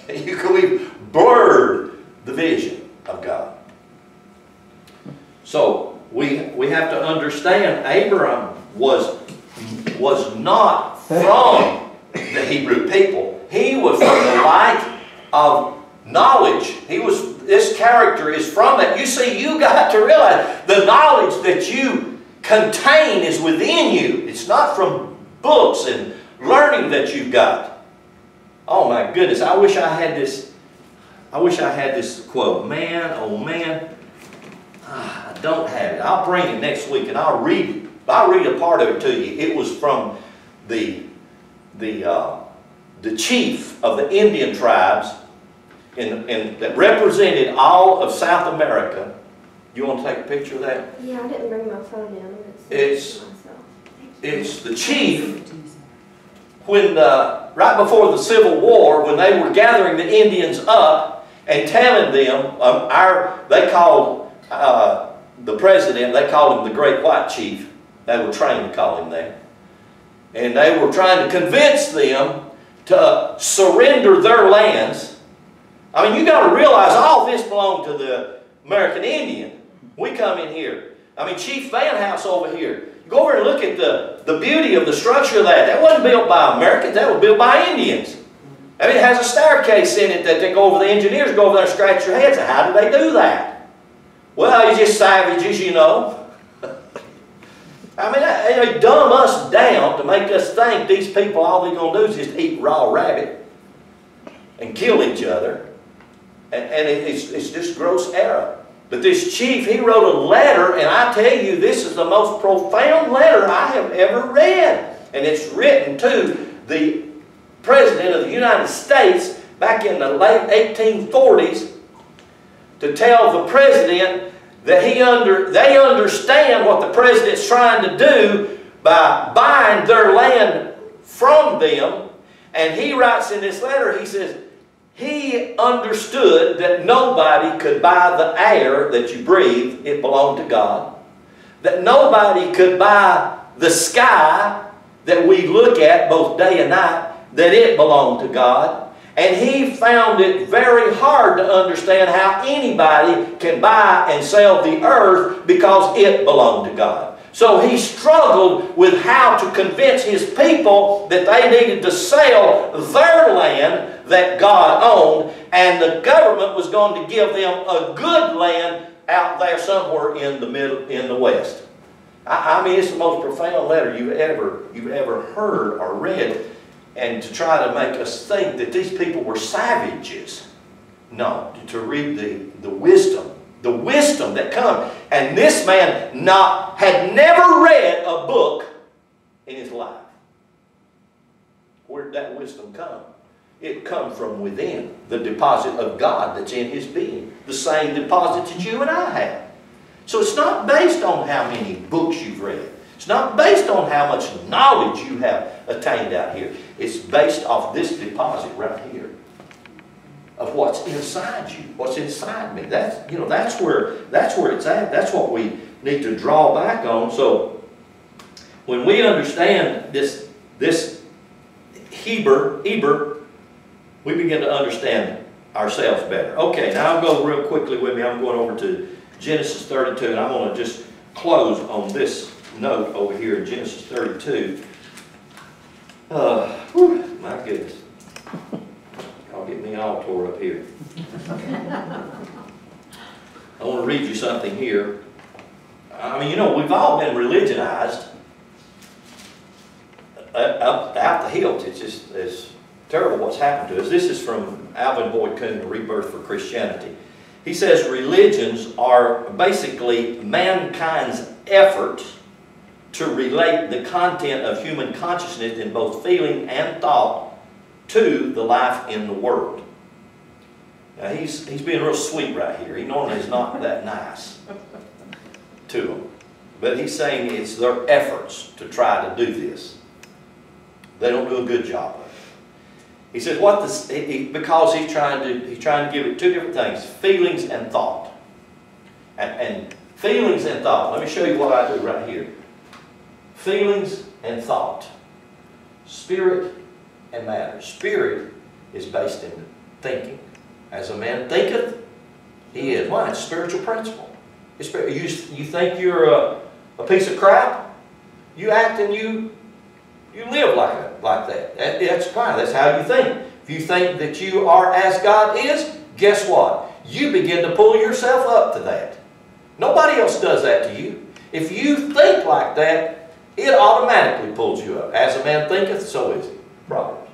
[SPEAKER 1] We've blurred the vision of God. So we have to understand Abraham was not from the Hebrew people. He was from the light of knowledge. This character is from that. You see, you got to realize the knowledge that you contain is within you. It's not from books and learning that you've got. Oh my goodness, I wish I had this quote. Man, oh man, I don't have it. I'll bring it next week and I'll read it. I'll read a part of it to you. It was from the chief of the Indian tribes that represented all of South America. You want to take a picture of that?
[SPEAKER 4] Yeah, I didn't bring my phone in.
[SPEAKER 1] It's the chief. When right before the Civil War, when they were gathering the Indians up and telling them, they called the president, they called him the Great White Chief. They were trained to call him that. And they were trying to convince them to surrender their lands. I mean, you got to realize all this belonged to the American Indian. We come in here. I mean, Chief Van House over here. Go over and look at the beauty of the structure of that. That wasn't built by Americans. That was built by Indians. I mean, it has a staircase in it that they go over. The engineers go over there and scratch their heads. How did they do that? Well, they're just savages, you know. I mean, they dumb us down to make us think these people, all they're going to do is just eat raw rabbit and kill each other. And it's just gross error. But this chief, he wrote a letter, and I tell you, this is the most profound letter I have ever read. And it's written to the President of the United States back in the late 1840s to tell the President that they understand what the President's trying to do by buying their land from them. And he writes in this letter, he says, he understood that nobody could buy the air that you breathe, it belonged to God. That nobody could buy the sky that we look at both day and night, that it belonged to God. And he found it very hard to understand how anybody can buy and sell the earth because it belonged to God. So he struggled with how to convince his people that they needed to sell their land that God owned, and the government was going to give them a good land out there somewhere in the middle, in the West. I mean, it's the most profound letter you've ever heard or read, and to try to make us think that these people were savages. No, to read the wisdom that comes. And this man had never read a book in his life. Where did that wisdom come? It comes from within, the deposit of God that's in his being, the same deposit that you and I have. So it's not based on how many books you've read. It's not based on how much knowledge you have attained out here. It's based off this deposit right here of what's inside you, what's inside me. That's where it's at. That's what we need to draw back on. So when we understand this Heber, we begin to understand ourselves better. Okay, now I'll go real quickly with me. I'm going over to Genesis 32, and I'm going to just close on this note over here in Genesis 32. My goodness. Y'all get me all tore up here. I want to read you something here. I mean, we've all been religionized out the hilt. It's terrible what's happened to us. This is from Alvin Boyd Kuhn, A Rebirth for Christianity. He says religions are basically mankind's effort to relate the content of human consciousness in both feeling and thought to the life in the world. Now he's being real sweet right here. He normally is not that nice to them. But he's saying it's their efforts to try to do this. They don't do a good job of it. He says because he's trying to give it two different things, feelings and thought. And feelings and thought. Let me show you what I do right here. Feelings and thought. Spirit and matter. Spirit is based in thinking. As a man thinketh, he is. Why? It's a spiritual principle. You think you're a piece of crap, you act and you live like that. That's fine. That's how you think. If you think that you are as God is, guess what? You begin to pull yourself up to that. Nobody else does that to you. If you think like that, it automatically pulls you up. As a man thinketh, so is he. Proverbs.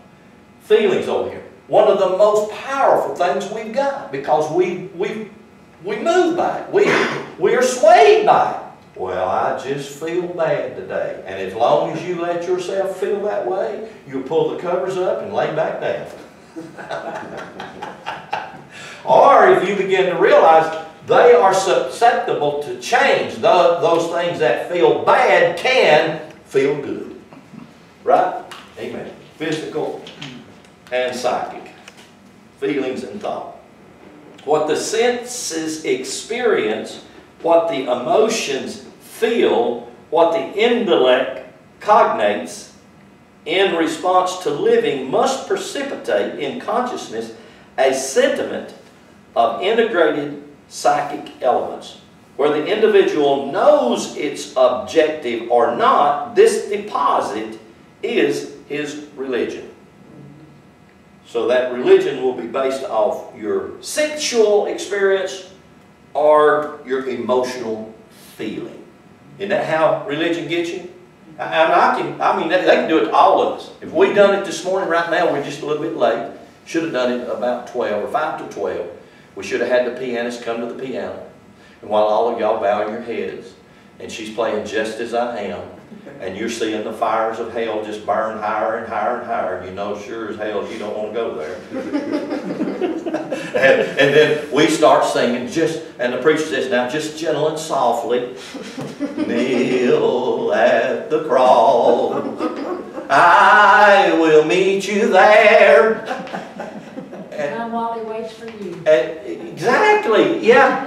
[SPEAKER 1] Feelings over here. One of the most powerful things we've got, because we move by it. We are swayed by it. Well, I just feel bad today. And as long as you let yourself feel that way, you'll pull the covers up and lay back down. Or if you begin to realize they are susceptible to change. Those things that feel bad can feel good. Right? Amen. Physical and psychic. Feelings and thought. What the senses experience, what the emotions feel, what the intellect cognates in response to living must precipitate in consciousness a sentiment of integrated psychic elements. Whether the individual knows it's objective or not, this deposit is his religion. So that religion will be based off your sensual experience or your emotional feeling. Isn't that how religion gets you? I mean, they can do it to all of us. If we'd done it this morning, right now, we're just a little bit late. Should have done it about 12 or 5 to 12. We should have had the pianist come to the piano. And while all of y'all bow your heads and she's playing Just As I Am, and you're seeing the fires of hell just burn higher and higher and higher, and you know sure as hell you don't want to go there. and then we start singing, and the preacher says, now just gentle and softly, kneel at the cross, I will meet you there.
[SPEAKER 3] Come while he waits for you.
[SPEAKER 1] Exactly. Yeah.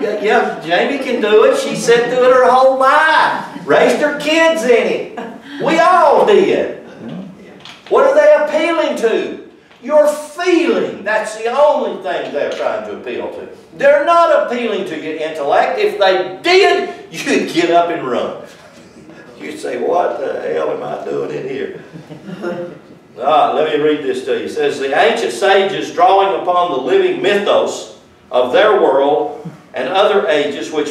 [SPEAKER 1] Jamie can do it. She sat through it her whole life. Raised her kids in it. We all did. What are they appealing to? Your feeling. That's the only thing they're trying to appeal to. They're not appealing to your intellect. If they did, you'd get up and run. You'd say, what the hell am I doing in here? Let me read this to you. It says, the ancient sages, drawing upon the living mythos of their world and other ages, which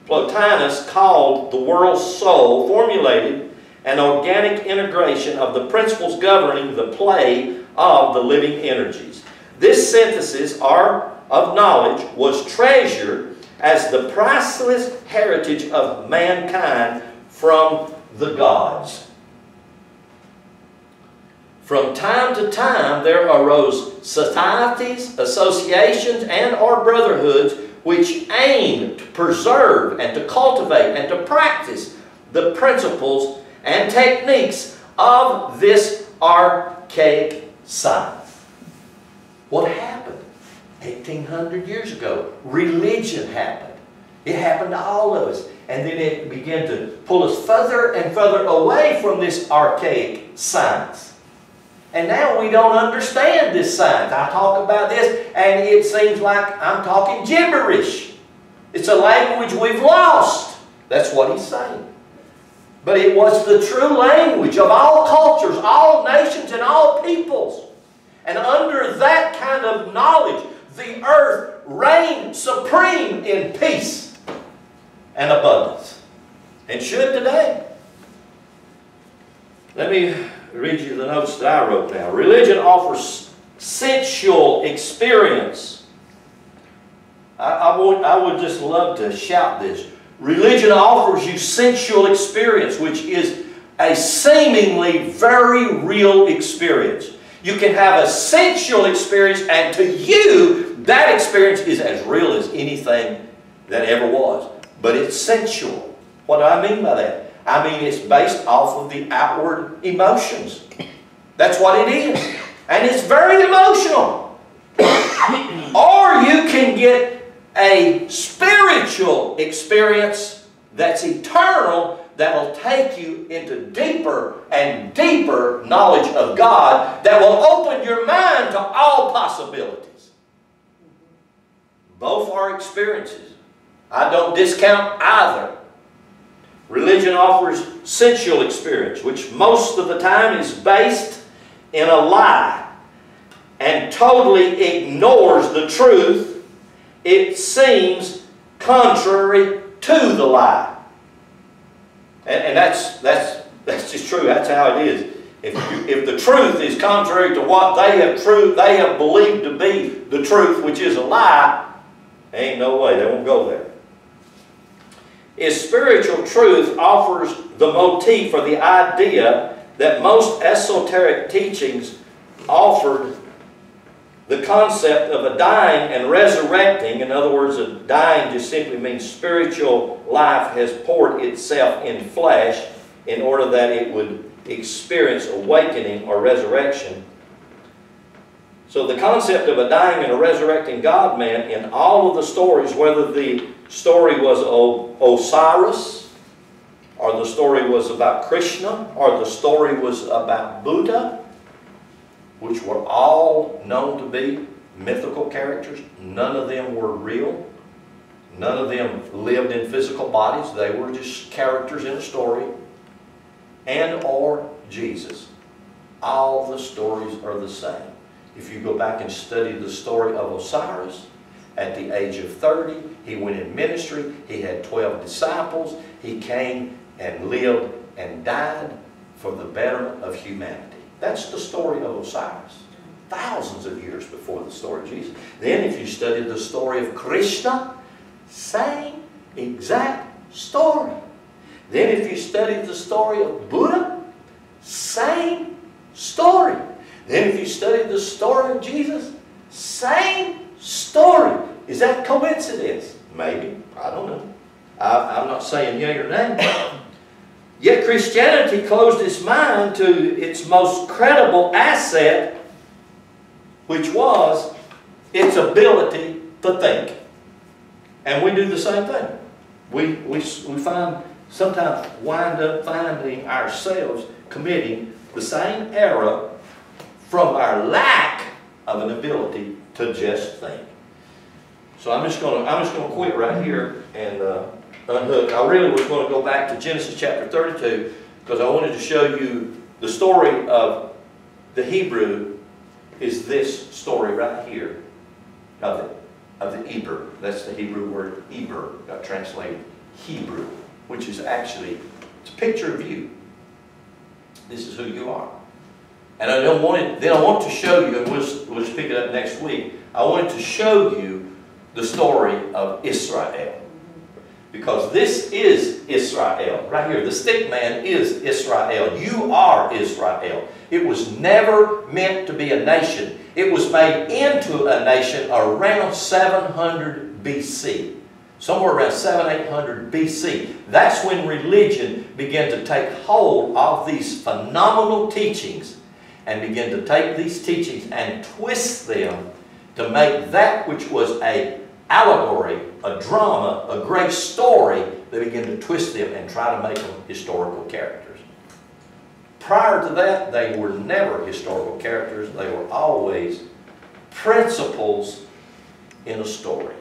[SPEAKER 1] Plotinus called the world's soul, formulated an organic integration of the principles governing the play of the living energies. This synthesis of knowledge was treasured as the priceless heritage of mankind from the gods. From time to time, there arose societies, associations, and/or brotherhoods which aimed to preserve and to cultivate and to practice the principles and techniques of this archaic science. What happened? 1,800 years ago, religion happened. It happened to all of us. And then it began to pull us further and further away from this archaic science. And now we don't understand this science. I talk about this and it seems like I'm talking gibberish. It's a language we've lost. That's what he's saying. But it was the true language of all cultures, all nations, and all peoples. And under that kind of knowledge, the earth reigned supreme in peace and abundance. And should today. Let me read you the notes that I wrote down. Religion offers sensual experience. I would just love to shout this. Religion offers you sensual experience, which is a seemingly very real experience. You can have a sensual experience, and to you, that experience is as real as anything that ever was. But it's sensual. What do I mean by that? I mean it's based off of the outward emotions. That's what it is. And it's very emotional. Or you can get a spiritual experience that's eternal, that'll take you into deeper and deeper knowledge of God, that will open your mind to all possibilities. Both are experiences. I don't discount either. Religion offers sensual experience, which most of the time is based in a lie and totally ignores the truth. It seems contrary to the lie. And that's just true. That's how it is. If the truth is contrary to what they have believed to be the truth, which is a lie, there ain't no way. They won't go there. Is spiritual truth offers the motif for the idea that most esoteric teachings offered the concept of a dying and resurrecting. In other words, a dying just simply means spiritual life has poured itself in flesh in order that it would experience awakening or resurrection. So the concept of a dying and a resurrecting God-man in all of the stories, whether the story was Osiris, or the story was about Krishna, or the story was about Buddha, which were all known to be mythical characters. None of them were real. None of them lived in physical bodies. They were just characters in a story. And or Jesus. All the stories are the same. If you go back and study the story of Osiris, at the age of 30, he went in ministry. He had 12 disciples. He came and lived and died for the betterment of humanity. That's the story of Osiris. Thousands of years before the story of Jesus. Then if you study the story of Krishna, same exact story. Then if you study the story of Buddha, same story. Then if you study the story of Jesus, same story. Is that coincidence? Maybe. I don't know. I'm not saying yea or nay. Yet Christianity closed its mind to its most credible asset, which was its ability to think. And we do the same thing. We find, sometimes wind up finding ourselves committing the same error from our lack of an ability to just think. So I'm just gonna quit right here and unhook. I really was going to go back to Genesis chapter 32 because I wanted to show you the story of the Hebrew is this story right here of the Eber. That's the Hebrew word Eber, got translated Hebrew, which is actually, it's a picture of you. This is who you are. And I want to show you, and we'll pick it up next week, I wanted to show you the story of Israel. Because this is Israel. Right here, the stick man is Israel. You are Israel. It was never meant to be a nation. It was made into a nation around 700 BC. Somewhere around 700-800 BC. That's when religion began to take hold of these phenomenal teachings and began to take these teachings and twist them to make that which was an allegory, a drama, a great story. They began to twist them and try to make them historical characters. Prior to that, they were never historical characters. They were always principles in a story.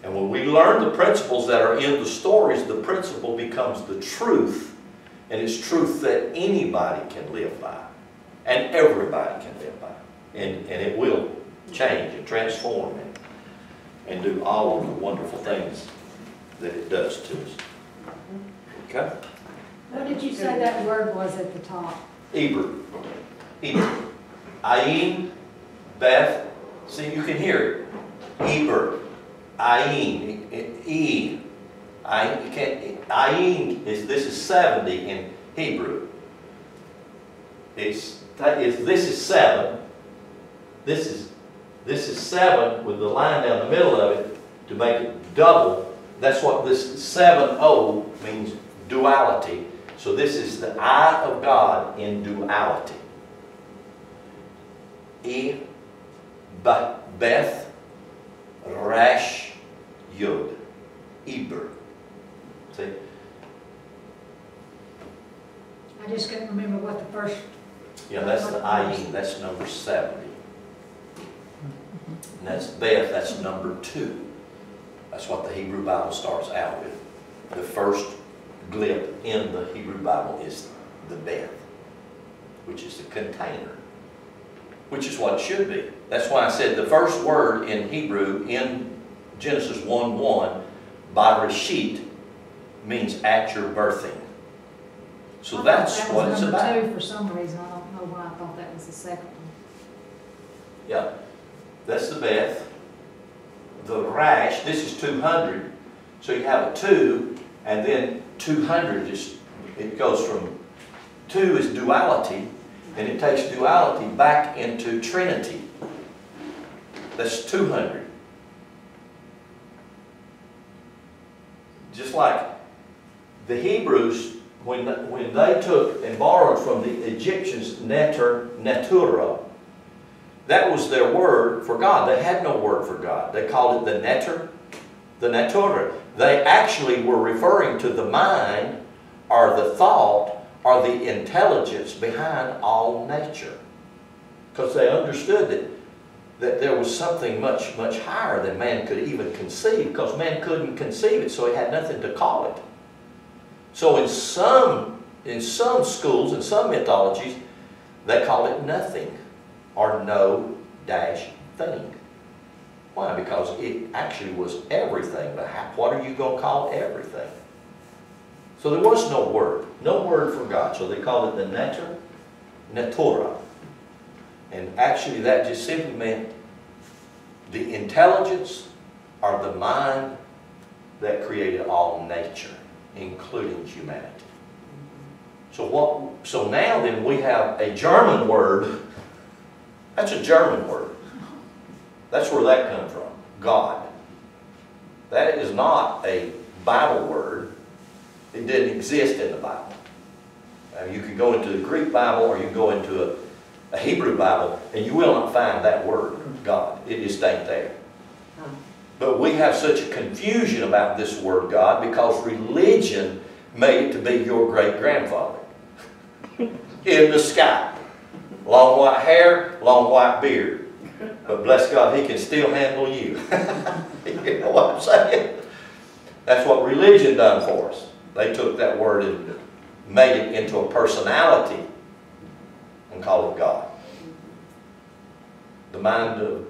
[SPEAKER 1] And when we learn the principles that are in the stories, the principle becomes the truth. And it's truth that anybody can live by. And everybody can live by. And it will change and transform and do all of the wonderful things that it does to us. Okay?
[SPEAKER 3] What did you say that word was at the top?
[SPEAKER 1] Eber. Eber. Ayin, Beth. See, you can hear it. Eber. Ayin. E. Ayin this is 70 in Hebrew. This is 7. This is 7 with the line down the middle of it to make it double. That's what this 7-0 means, duality. So this is the eye of God in duality. Beth, Rash, Yod. Eber. See?
[SPEAKER 3] I just couldn't remember what the first...
[SPEAKER 1] Yeah, that's the ayin. That's number 70. And that's Beth, that's number 2. That's what the Hebrew Bible starts out with. The first glip in the Hebrew Bible is the Beth, which is the container, which is what it should be. That's why I said the first word in Hebrew in Genesis 1:1, Barashit, means at your birthing. So that's what it's about.
[SPEAKER 3] Number 2 for some reason. I don't know why I thought that was the second one.
[SPEAKER 1] Yeah. That's the Beth. The Rash, this is 200. So you have a 2, and then 200, it goes from 2 is duality, and it takes duality back into Trinity. That's 200. Just like the Hebrews, when they took and borrowed from the Egyptians netura, that was their word for God. They had no word for God. They called it the netura. They actually were referring to the mind or the thought or the intelligence behind all nature. Because they understood that there was something much, much higher than man could even conceive, because man couldn't conceive it, so he had nothing to call it. So in some schools, in some mythologies, they call it nothing or no dash thing. Why? Because it actually was everything. But what are you going to call everything? So there was no word for God. So they called it the netura. And actually that just simply meant the intelligence or the mind that created all nature, including humanity. So now then we have a German word. That's a German word. That's where that comes from, God. That is not a Bible word. It didn't exist in the Bible. You can go into the Greek Bible or you can go into a Hebrew Bible and you will not find that word, God. It just ain't there. But we have such a confusion about this word God because religion made it to be your great-grandfather in the sky. Long white hair, long white beard. But bless God, he can still handle you. You know what I'm saying? That's what religion done for us. They took that word and made it into a personality and called it God. The mind of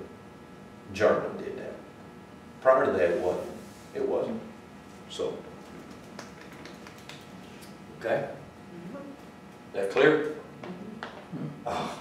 [SPEAKER 1] German did that. Prior to that, it wasn't. It wasn't. So, okay? That clear? Oh.